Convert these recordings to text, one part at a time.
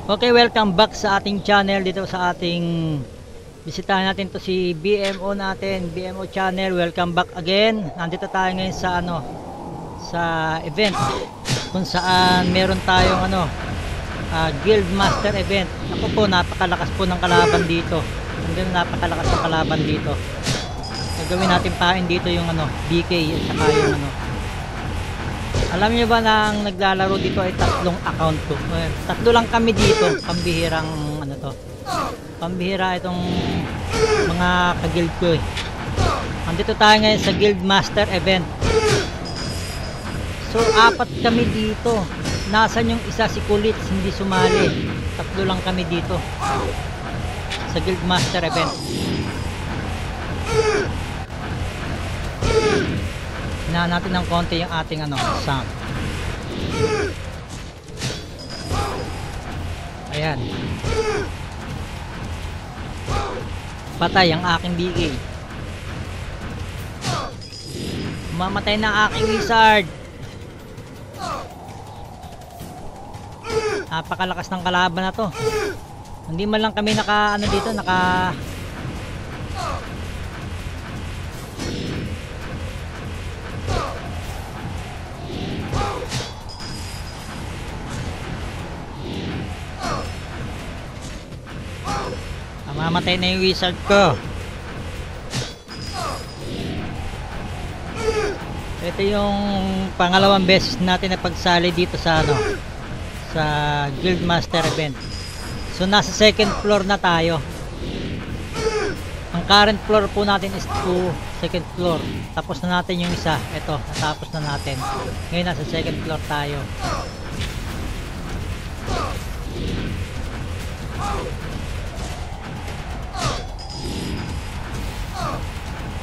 Okay, welcome back sa ating channel dito sa ating bisitahin natin to si BMO natin, BMO channel. Welcome back again. Nandito tayo ngayon sa sa event kung saan meron tayong Guild Master event. Ako po, napakalakas po ng kalaban dito. Napakalakas ng kalaban dito. Gagawin natin pain dito yung BK at saka yung Alam niyo ba na ang naglalaro dito ay tatlong account ko? Tatlo lang kami dito, pambihirang pambihira itong mga ka-guild ko eh. Andito tayo ngayon sa Guild Master event. So, 4 kami dito. Nasaan yung isa, si Kulit, hindi sumali. Tatlo lang kami dito sa Guild Master event. Hinahan natin ng konti yung ating sound. Ayan. Patay ang aking BK. Mamatay na ang aking wizard. Napakalakas ng kalaban na to. Hindi man lang kami dito mamatay na yung wizard ko. Ito yung pangalawang beses natin na pagsali dito sa sa Guild Master event. So nasa second floor na tayo. Ang current floor po natin is 2, second floor. Tapos na natin yung isa. Ito, natapos na natin. Ngayon nasa second floor tayo.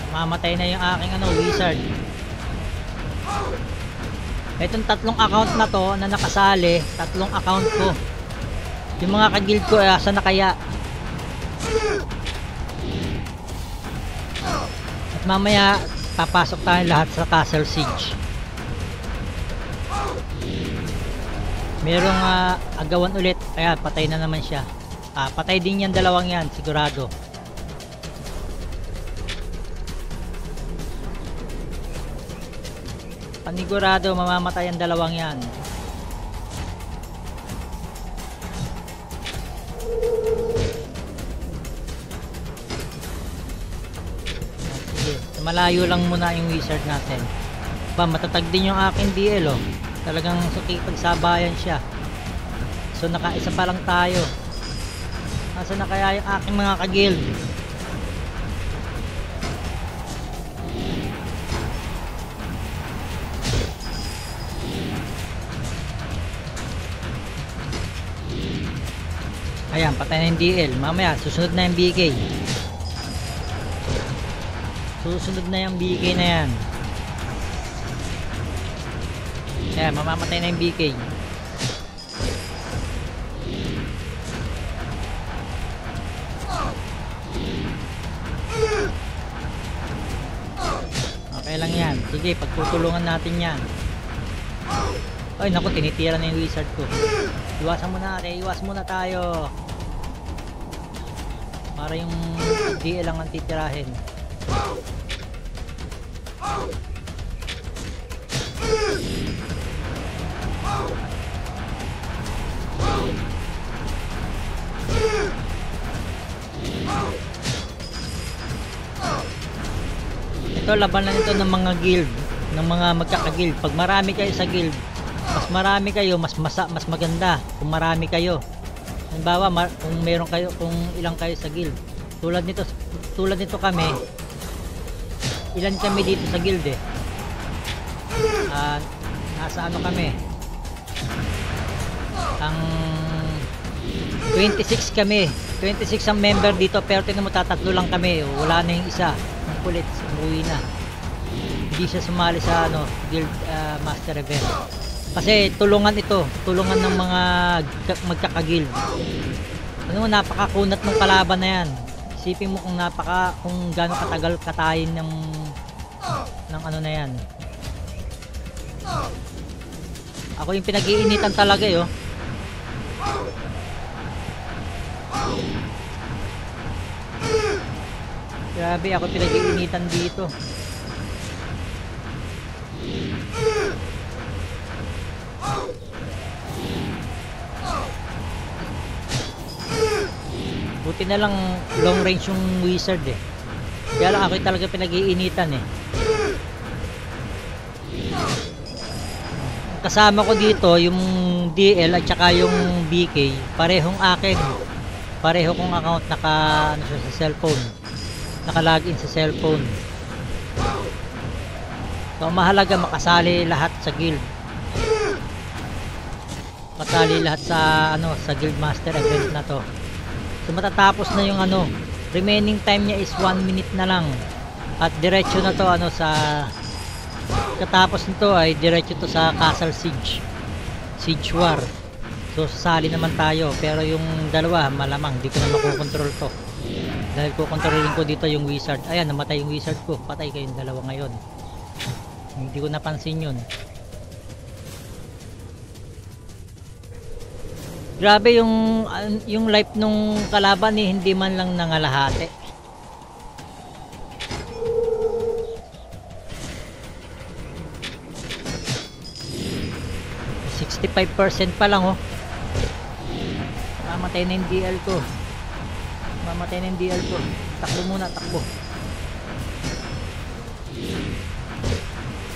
Mamatay na yung aking wizard. Itong tatlong account na to na nakasali, tatlong account ko. Yung mga ka-guild ko, asa na kaya? At mamaya papasok tayo lahat sa Castle Siege. Merong agawan ulit. Ayan, patay na naman siya. Patay din yan, dalawang yan, sigurado. Panigurado mamamatay ang dalawang yan. Sige, malayo lang muna yung wizard natin. Matatag din yung aking DL oh. Talagang pagsabayan siya. So nakaisa pa lang tayo. Nasa na kaya yung aking mga ka-guild? Ayan, patay na yung DL. Mamaya, susunod na yung BK. Susunod na yung BK na yan. Ayan, mamamatay na yung BK. Okay lang yan. Sige, pagtutulungan natin yan. Ay, naku, tinitira na yung wizard ko. Iwasan muna natin, iwas muna tayo. Para yung DL lang ang titirahin. Ito, labanan ito ng mga guild, ng mga magkaka-guild. Pag marami kayo sa guild, mas marami kayo, mas maganda kung marami kayo. Halimbawa, kung meron kayo, kung ilang kayo sa guild. Tulad nito kami. Ilan kami dito sa guild eh. Nasa kami. Ang 26 kami. 26 ang member dito, pero tingnan mo, tatatlo lang kami. Wala na yung isa. Ang Kulit, umuwi na. Hindi siya sumali sa Guild Master event. Kasi tulungan ito, tulungan ng mga magkaka-guild. Napakakunat ng kalaban na yan. Isipin mo kung gaano katagal katayin ng na yan. Ako yung pinag-iinitan talaga eh, oh. Grabe, ako pinag-iinitan dito. Buti na lang long range yung wizard eh. Kaya lang ako talaga pinag-iinitan eh. Kasama ko dito yung DL at saka yung BK, parehong akin. Pareho kong account ano siya, sa cellphone. Naka-login sa cellphone. So mahalaga makasali lahat sa guild. Makasali lahat sa sa guild master event na to. So matatapos na yung remaining time niya is 1 minute na lang. At diretso na to sa katapos nito ay diretso to sa Castle Siege War. So sasali naman tayo, pero yung dalawa malamang di ko na makokontrol to. Dahil kukontrolin ko dito yung wizard. Ayan, namatay yung wizard ko. Patay kayong dalawa ngayon. Hindi ko napansin yun. Grabe yung life nung kalaban hindi man lang nangalahati. %65 pa lang mamatay na yung DL ko. Takbo muna, takbo.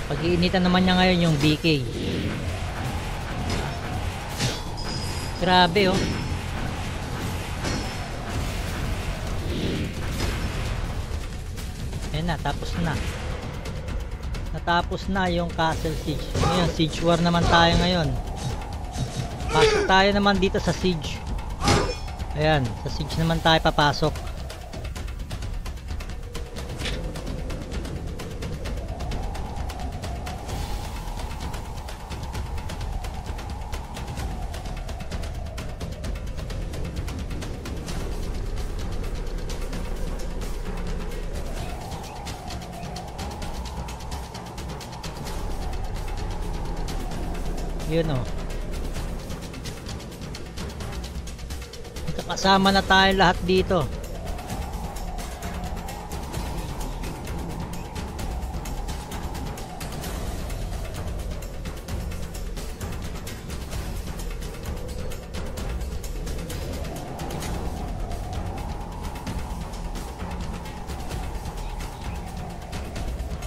Pag-iinitan naman niya ngayon yung BK. Grabe Ayan na, tapos na. Natapos na yung Castle Siege. Ngayon, Siege War naman tayo ngayon. Pasok tayo naman dito sa Siege. Ayan, sa Siege naman tayo papasok. Yun kasama na tayo lahat dito.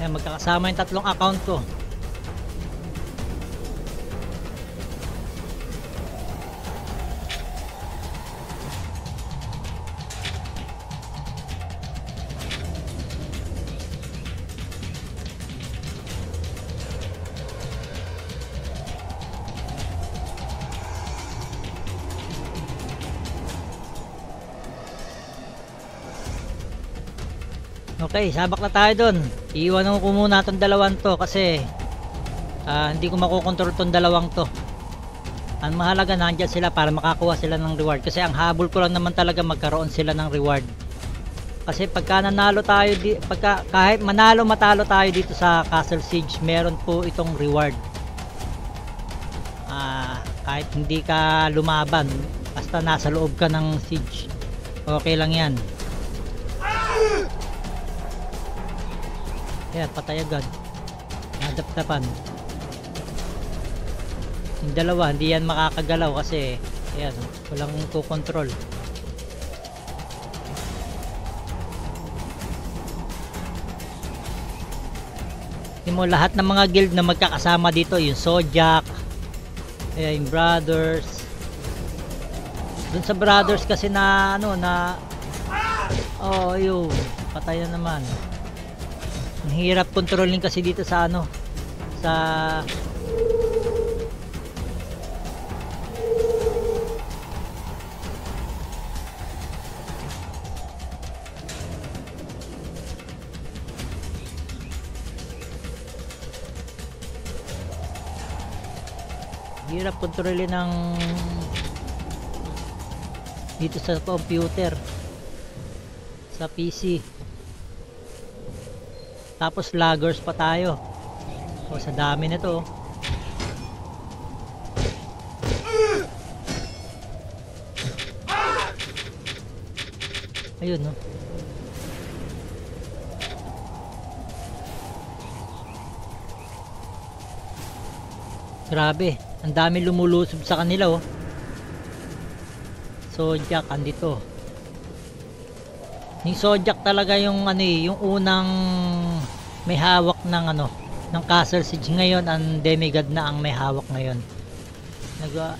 Ayan, magkakasama yung tatlong account ko. Okay, sabak na tayo dun. Iiwanan ko muna itong dalawang to kasi hindi ko makokontrol itong dalawang to. Ang mahalaga nandyan sila para makakuha sila ng reward. Kasi ang habol ko lang naman talaga magkaroon sila ng reward. Kasi pagka nanalo tayo, kahit manalo matalo tayo dito sa Castle Siege, meron po itong reward. Kahit hindi ka lumaban, basta nasa loob ka ng siege, okay lang yan. Ayan, patay agad. Nadaptapan. Yung dalawa, hindi yan makakagalaw kasi ayan, walang kukontrol. Yung mo lahat ng mga guild na magkakasama dito, yung Zodiac, ayan, yung Brothers. Dun sa Brothers kasi na yun, patay na naman. Ang hirap kontrolin kasi dito sa sa hirap kontrolin ng dito sa computer, sa PC. Tapos laggers pa tayo. O sa dami nito. Ayun Grabe, ang dami lumulusob sa kanila oh. Zodiac andito. Yung Zodiac talaga yung ano eh, yung unang may hawak ng ano, ng Castle Siege. Ngayon ang Demigod na ang may hawak ngayon.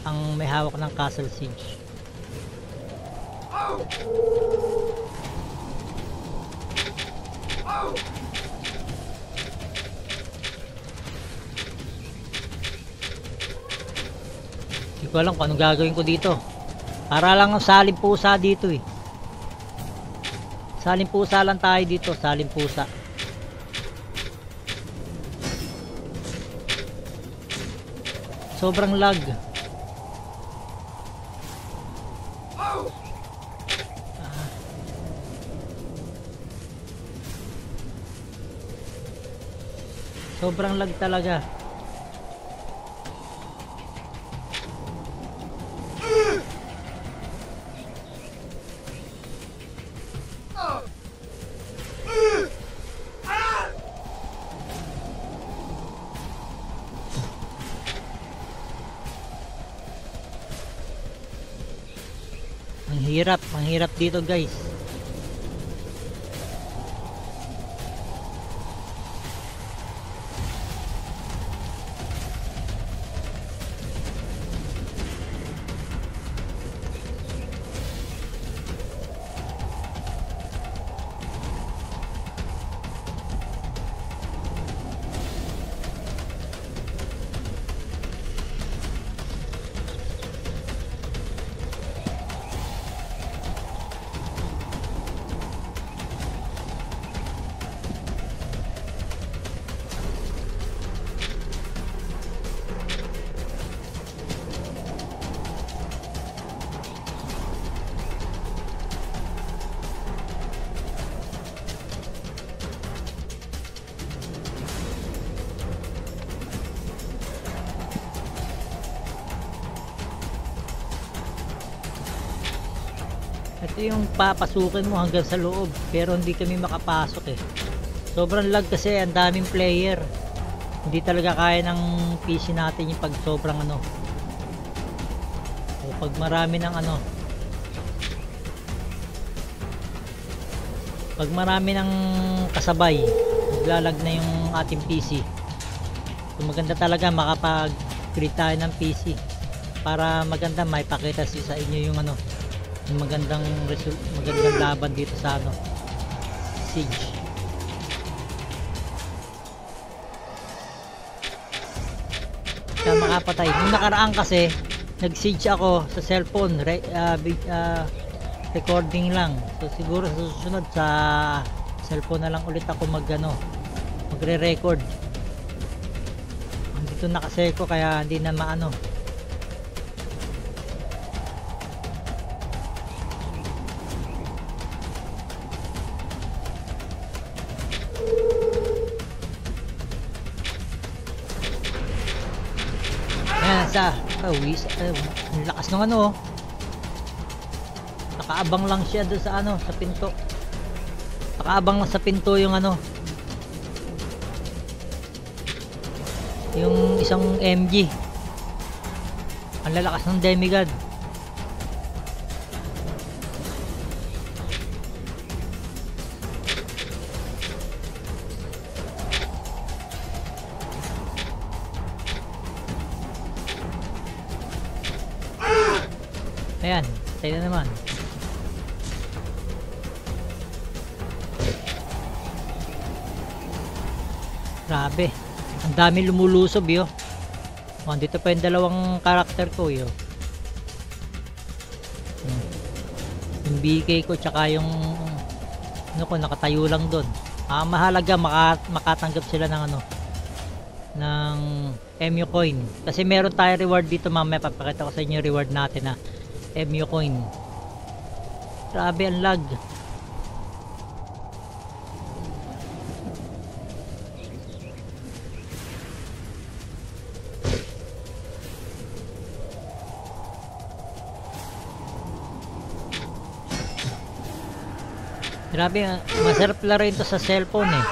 Ang may hawak ng Castle Siege. Hindi ko alam kung anong gagawin ko dito. Para lang saling pusa dito eh. Saling pusa lang tayo dito, saling pusa. Sobrang lag. Sobrang lag talaga. Ang hirap dito guys. Ito yung papasukin mo hanggang sa loob pero hindi kami makapasok eh. Sobrang lag kasi, ang daming player. Hindi talaga kaya ng PC natin yung pag sobrang ano. O pag marami ng ano. Pag marami ng kasabay, naglalag na yung ating PC. So maganda talaga makapag-create tayo ng PC para maganda may pakita sa inyo yung ano, yung magandang laban dito sa ano, Siege. Kaya makapatay. Nung nakaraan kasi nag-siege ako sa cellphone, recording lang. So siguro sa susunod sa cellphone na lang ulit ako magre-record. Dito nakaseko kaya hindi na maano. Ang lakas ng ano. Nakaabang lang siya doon sa ano, sa pinto. Nakaabang lang sa pinto yung ano, yung isang MG. Ang lalakas ng Demigod. Ayan, tayo na naman. Grabe, ang dami lumulusob yo. Dito pa yung dalawang karakter ko yo. Yung BK ko tsaka yung ano ko, nakatayo lang doon. Mahalaga makatanggap sila ng ano, ng MU coin. Kasi meron tayo reward dito, mamaya papakita ko sa inyo yung reward natin na MU coin. Grabe ang lag. Grabe, masarap laruin to sa cellphone eh.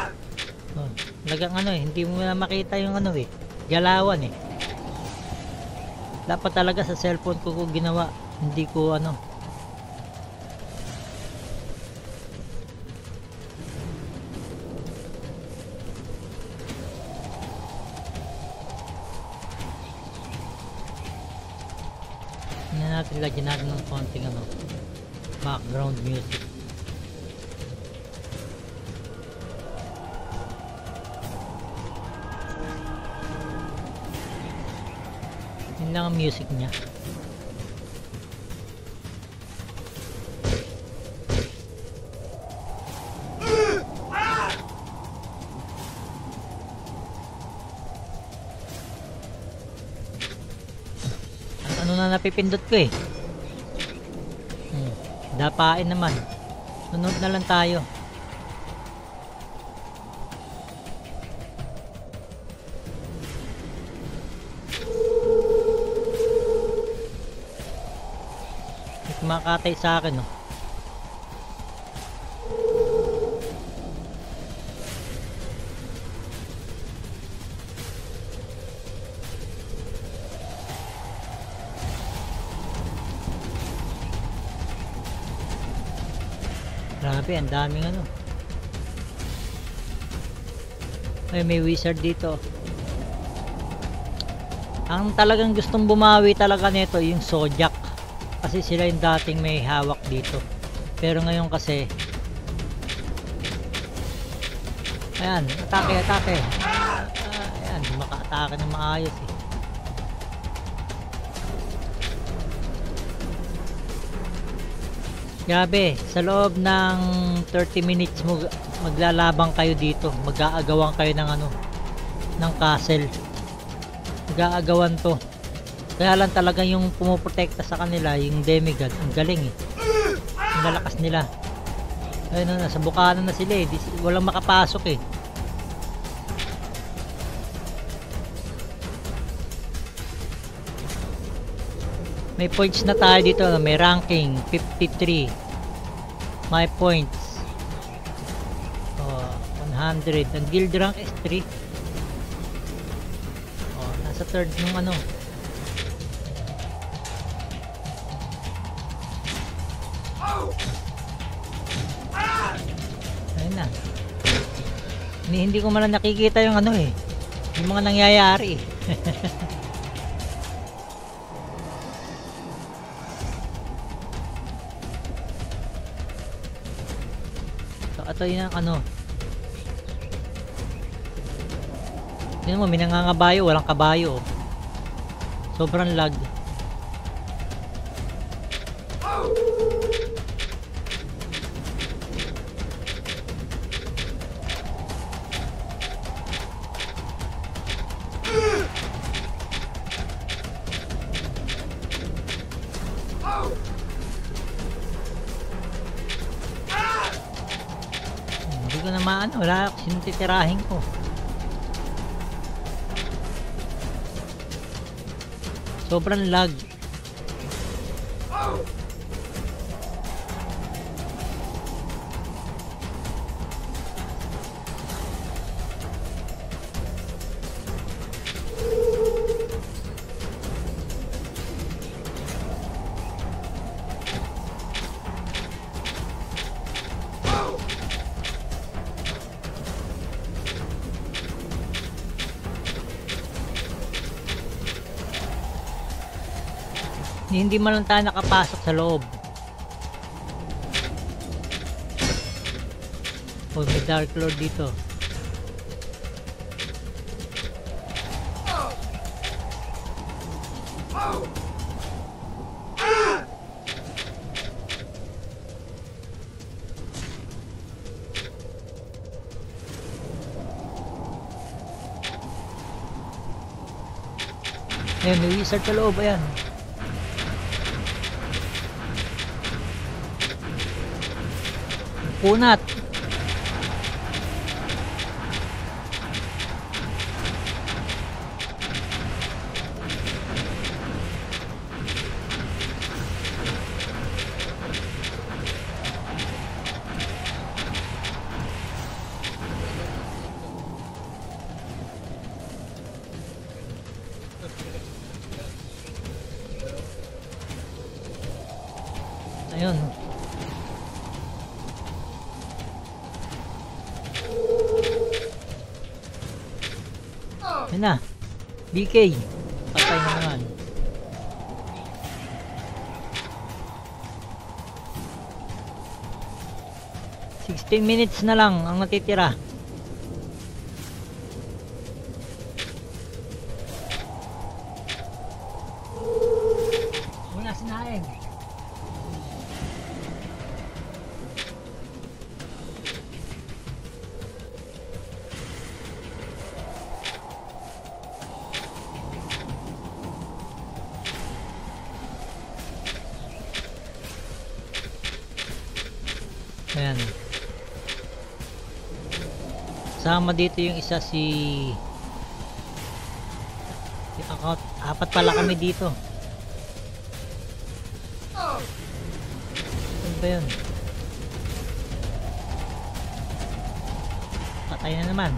Lagang ano eh, hindi mo na makita yung ano eh, galawan eh. Dapat talaga sa cellphone ko ginawa, hindi ko ano. Tingnan natin, lagyan natin ng konting ano, background music. Yun lang ang music niya. Ano na napipindot ko eh. Dapain naman. Sunod na lang tayo. Kumakatay sa akin, no. Grabe, ang daming ano. Ay, may wizard dito. Ang talagang gustong bumawi talaga nito yung Zodiac. Kasi sila yung dating may hawak dito. Pero ngayon kasi, ayan, atake. Ayan, di maka-atake ng maayos eh. Grabe, sa loob ng 30 minutes maglalabang kayo dito. Mag-aagawan kayo ng ano, ng castle. Mag-aagawan to. Kaya lang talaga yung pumuprotekta sa kanila, yung demigod, ang galing eh. Ang lalakas nila. Ayun na, nasa bukana na sila eh. Walang makapasok eh. May points na tayo dito. May ranking, 53. My points. 100. Ang guild rank is 3. Nasa third nung ano. Ayun na. Hindi ko man nakikita yung ano eh, yung mga nangyayari. So ito yung ano. Tingnan mo, may nangangabayo, walang kabayo. Sobrang lag. Hindi ko na maano, wala sinong titirahin ko. Sobrang lag. Hindi man lang tayo nakapasok sa loob. Oh, may Dark Lord dito. Ayun, may wizard sa loob, ayan. Punat. Ayun. Ayun na. BK. Patay na naman. Minutes na lang ang natitira. Wala sinaing. Ayan. Sama dito yung isa yung account. Apat pala kami dito. Ano ba yun? Patay na naman.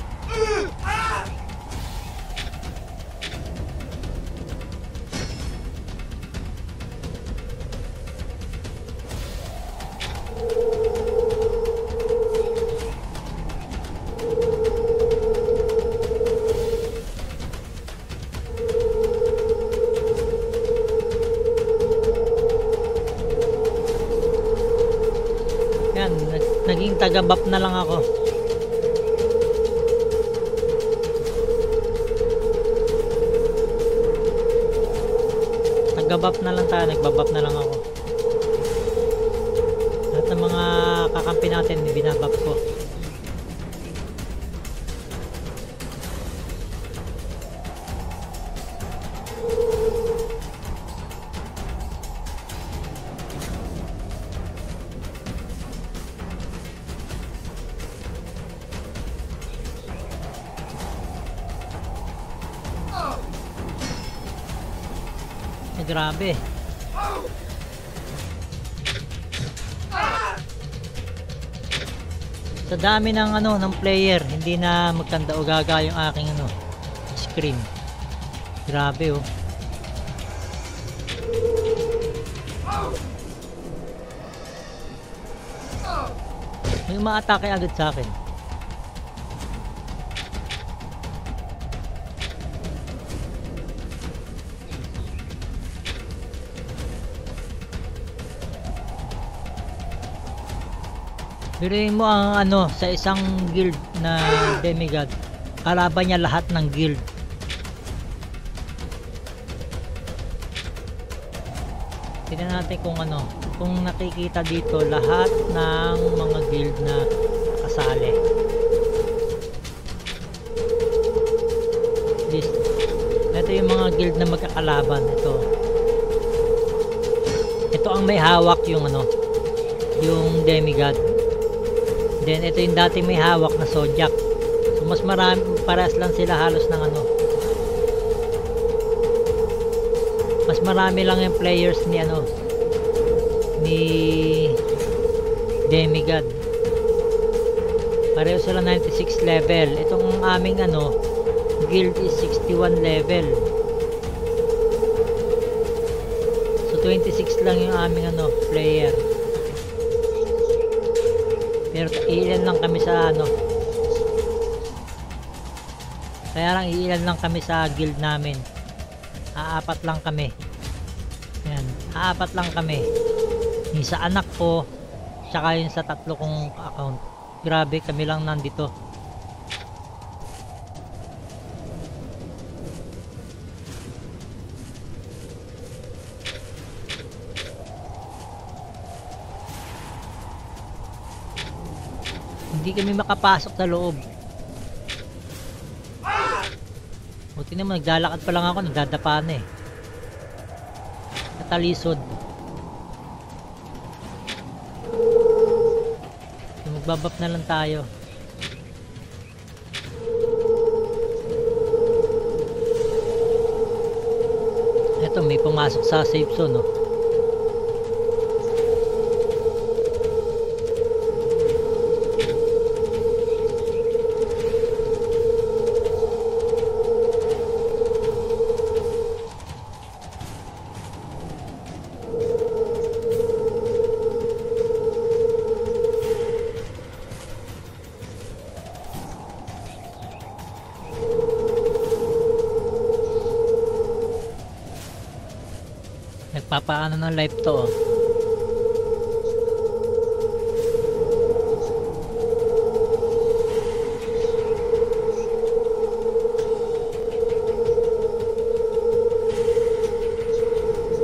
Naging taga-buff na lang ako. Taga-buff na lang tayo, nagbabuff na lang ako. Lahat ng mga kakampi natin binabuff ko. Grabe. Sa dami ng ng player, hindi na magtanda o gaga yung aking screen. Grabe oh. May umaatake agad sa akin. Biruin mo ang sa isang guild na demigod, kalaban niya lahat ng guild. Tingnan natin kung nakikita dito lahat ng mga guild na kasali. Ito yung mga guild na magkakalaban. Ito ang may hawak yung yung demigod. Then ito yung dati may hawak na Zodiac. So mas marami, parehas lang sila halos ng mas marami lang yung players ni ni demigod. Pareho sila 96 level. Itong aming guild is 61 level. So 26 lang yung aming player. Pero iilan lang kami sa kaya lang iilan lang kami sa guild namin. Aapat lang kami. Yan, aapat lang kami. Yung sa anak ko, tsaka yung sa tatlo kong account. Grabe, kami lang nandito. Hindi kami makapasok sa loob. Buti naman, naglalakad pa lang ako, nagdadapa na natalisod. So, magbabap na lang tayo. Eto, may pumasok sa safe zone Papaano ng live to, oh.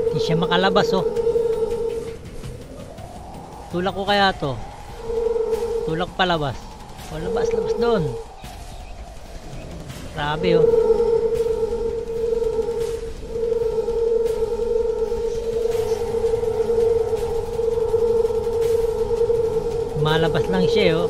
Hindi siya makalabas, oh. Tulak ko kaya to. Tulak palabas. O, labas doon. Grabe, oh. Malabas lang siya, oh.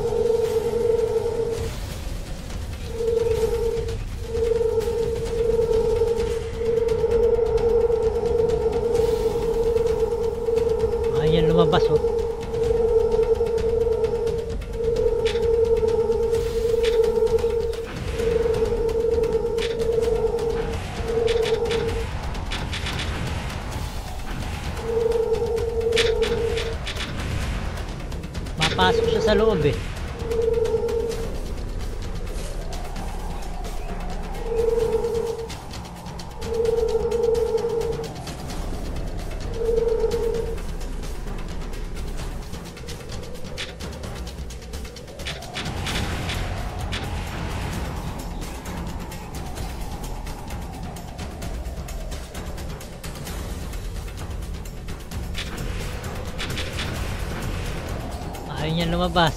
Ayan, lumabas, oh. Pasok siya sa loob, eh. Ayaw niya lumabas.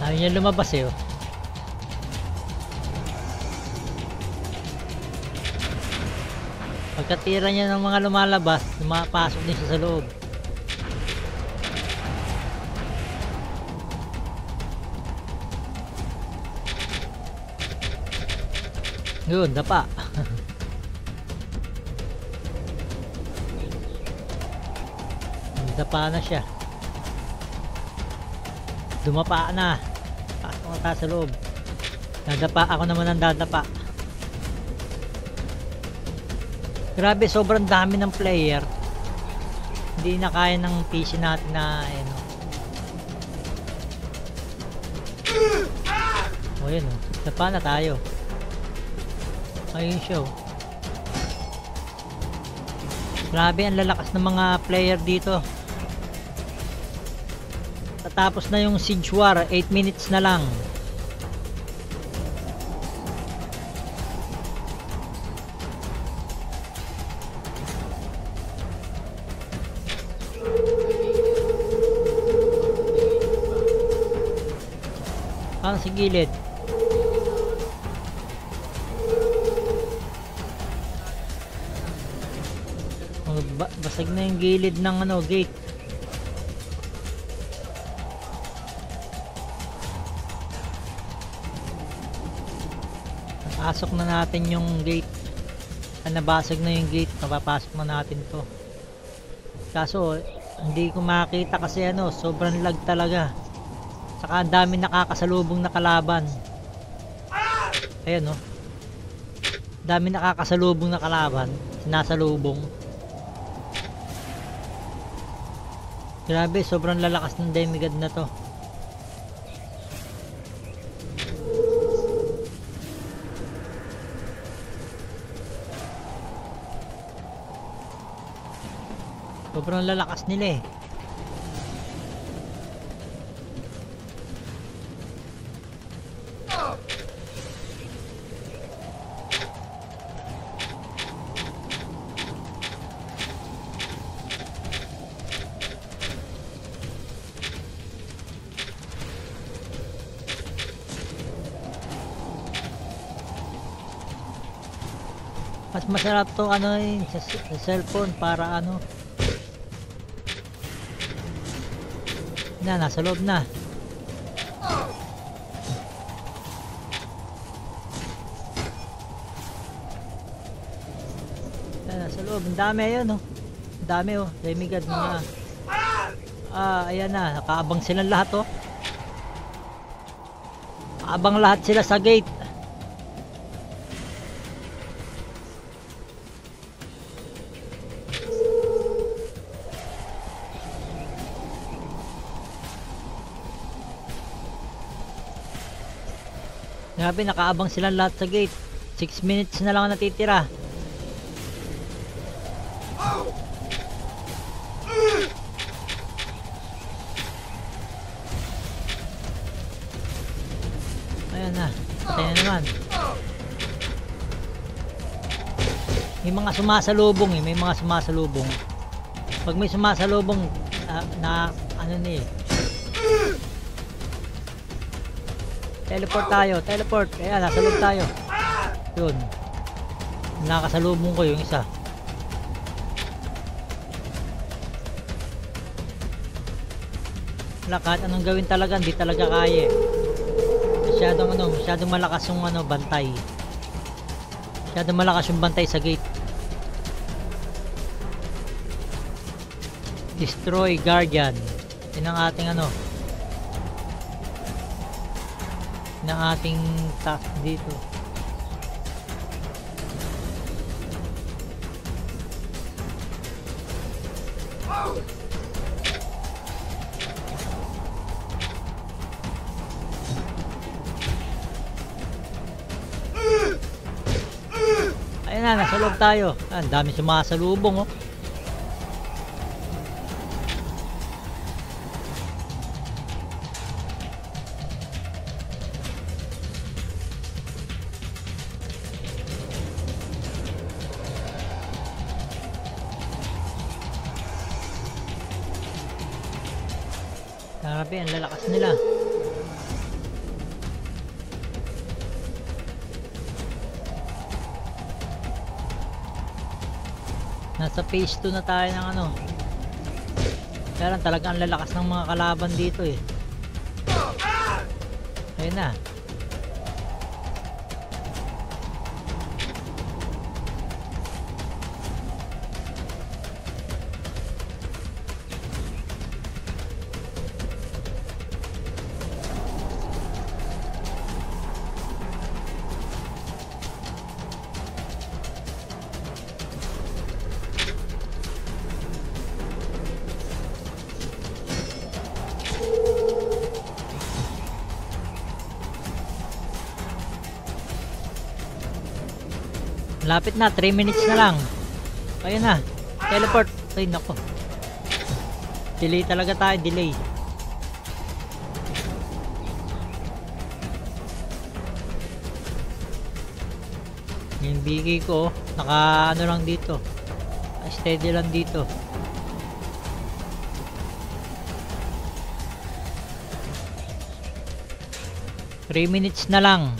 Ayaw niya lumabas, eh, oh. Pagkatira niya ng mga lumalabas, lumapasok din siya sa loob. Yun, dapa. Dapa na siya. Dumapa na. Pasok na tayo sa loob. Dadapa, ako naman ang dadapa. Grabe, sobrang dami ng player. Hindi na kaya ng PC natin na ano. O yun, oh. Dapa na tayo. Ayun siya, oh. Grabe, ang lalakas ng mga player dito. Tatapos na yung Siege War, 8 minutes na lang. Sa gilid. Basag na yung gilid ng ano, gate. Napasok na natin yung gate. Nabasag na yung gate, napapasok na natin to. Kaso hindi ko makita kasi ano, sobrang lag talaga. Saka ang dami nakakasalubong na kalaban. Ayan, oh. Dami nakakasalubong na kalaban. Sinasalubong. Grabe, sobrang lalakas ng demigod na to. Sobrang lalakas nila, eh. Mas masarap to ano sa cellphone para ano. Nasa loob na. Nasa loob, ang dami ayun, oh. Ang dami, oh, demigod mga. Ayan na, nakaabang silang lahat, oh. Abang lahat sila sa gate. Grabe, nakaabang sila lahat sa gate. 6 minutes na lang natitira. Ayan na, patay na naman. May mga sumasalubong eh, may mga sumasalubong. Pag may sumasalubong na ano ni teleport tayo, teleport. Ayan, nasa loob tayo. Yun, nakasalubong ko yung isa. Wala, kahit anong gawin talaga, hindi talaga kaya. Masyadong malakas yung bantay. Masyadong malakas yung bantay sa gate. Destroy Guardian. Yun ang ating yun ang ating task dito. Ayun na, nasa loob tayo. Ang dami sumasalubong oh. Grabe, ang lalakas nila. Nasa phase 2 na tayo ng Kaya lang talaga ang lalakas ng mga kalaban dito eh. Ayun na. Lapit na, 3 minutes na lang. Ayun na, teleport. Ay nako, delay talaga tayo, delay. Yung bigay ko naka lang dito, steady lang dito. Three minutes na lang.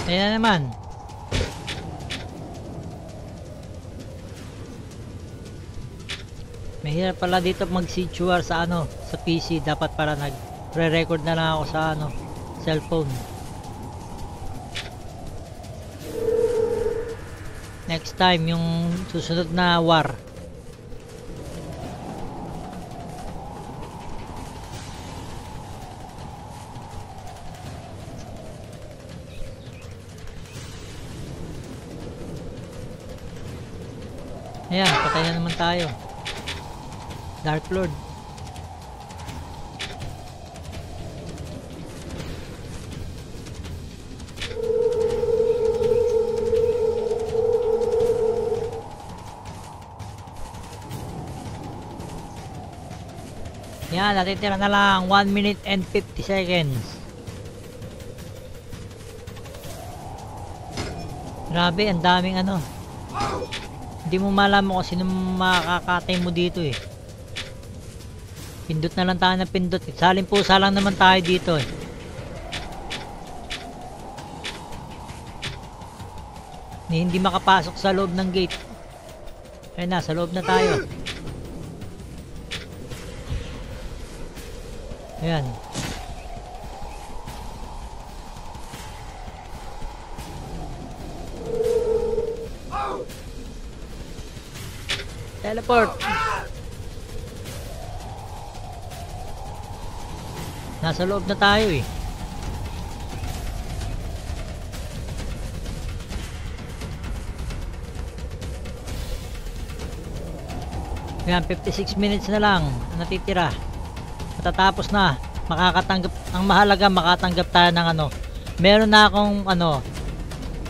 Ayan na naman. Mahirap pala dito mag-siege war sa sa PC. Dapat para nagre-record na lang ako sa cellphone. Next time yung susunod na war. Ayan, patay na naman tayo. Dark Lord. Yan, natitira na lang 1 minute and 50 seconds. Grabe, ang daming hindi mo malaman kung sino makakatay mo dito eh. Pindot na lang tayo ng pindot. Saling pusa lang naman tayo dito eh. Hindi makapasok sa loob ng gate. Ayun na, sa loob na tayo. Ayan. Teleport. Nasa loob na tayo eh. Ayan, 56 minutes na lang ang natitira. Matatapos na. Makakatanggap, ang mahalaga makatanggap tayo ng ano. Meron na akong ano,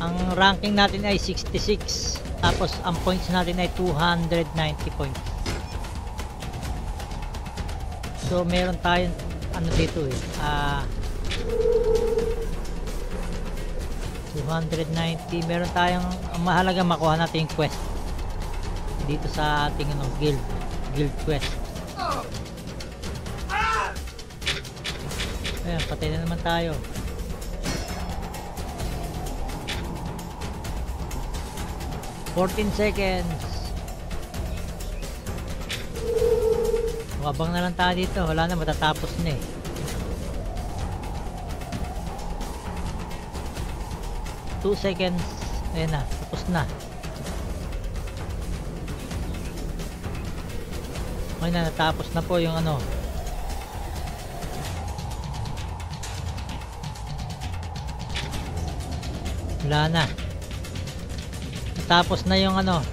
ang ranking natin ay 66. Tapos ang points natin ay 290 points. So meron tayong ano dito eh. 290. Meron tayong, ang mahalaga makuha natin yung quest dito sa ating ano, guild quest. Ayan, patay na naman tayo. $14 seconds. Mabang na lang tayo dito. Wala na, matatapos na eh. $2 seconds. Ayan na, tapos na. Okay na, natapos na po yung ano. Wala na. Natapos na yung ano.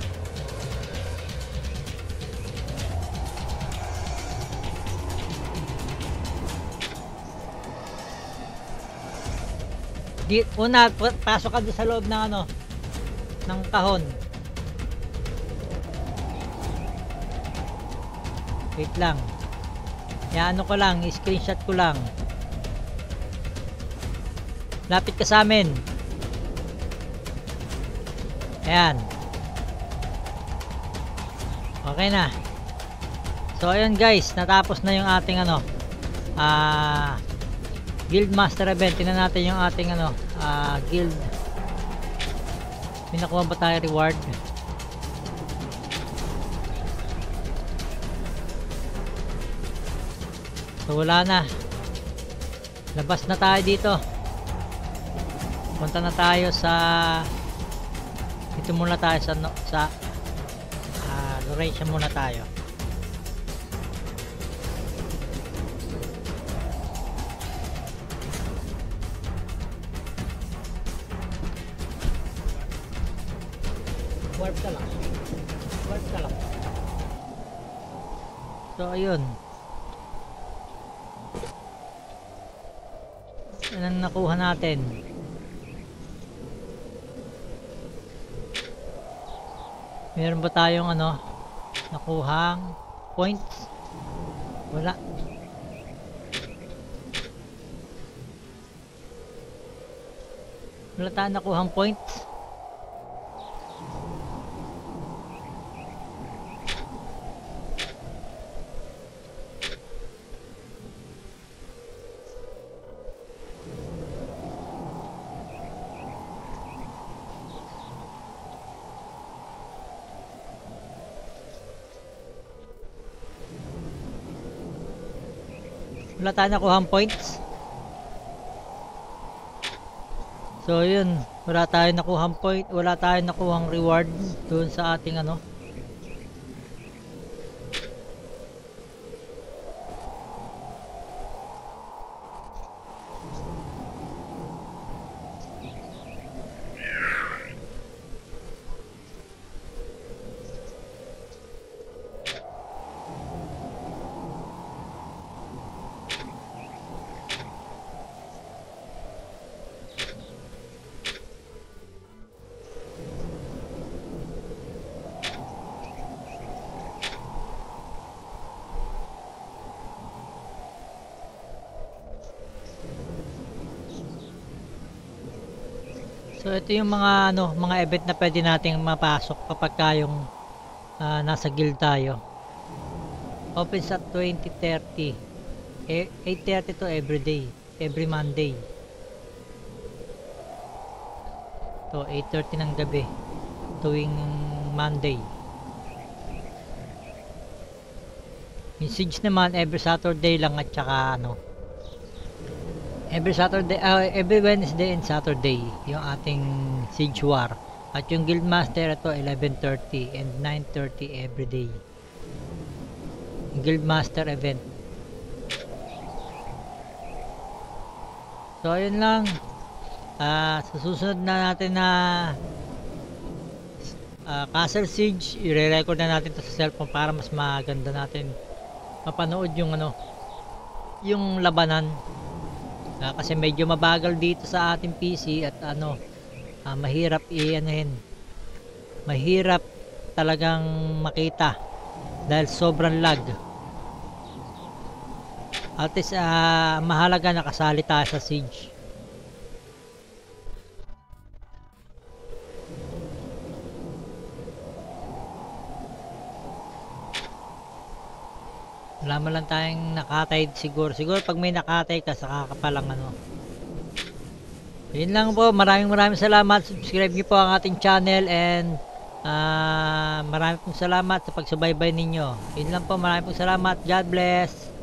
Una, pasok ka doon sa loob ng ano, ng kahon. Wait lang. Yan, ano ko lang, screenshot ko lang. Lapit ka sa amin. Ayan. Okay na. So ayun guys, natapos na yung ating ano, Guild Master Event. Tingnan natin yung ating ano, guild. Pinakuha ba tayo reward? So wala na. Labas na tayo dito. Punta na tayo sa, dito muna tayo sa Laurentian muna tayo. Warp ka lang. Warp ka lang. So ayun. Anong nakuha natin? Meron ba tayong ano, nakuhang points? Wala. Wala tayong nakuhang points. Wala tayo nakuhang points. So yun, wala tayo nakuhang point, wala tayo nakuhang reward doon sa ating ano. So ito yung mga ano, mga event na pwede nating mapasok kapag kayong nasa guild tayo. Opens at 20:30. 8:30 to every day, every Monday. To 8:30 ng gabi tuwing Monday. Yung Siege naman every Saturday lang at saka ano, every Wednesday and Saturday yung ating Siege War. At yung Guildmaster ito 11:30 and 9:30 every day. Yung Guildmaster event. So ayun lang. Sa susunod na natin na Castle Siege, i-record na natin to sa cellphone para mas maganda natin mapanood yung ano, yung labanan. Kasi medyo mabagal dito sa ating PC at ano, mahirap i-anuhin. Mahirap talagang makita dahil sobrang lag. At least mahalaga nakasali tayo sa Siege. Wala man lang tayong nakatay siguro. Siguro pag may nakatay ka saka ka palang ano. Yun lang po. Maraming salamat. Subscribe niyo po ang ating channel and maraming salamat sa pagsubaybay ninyo. Yun lang po. Maraming salamat. God bless.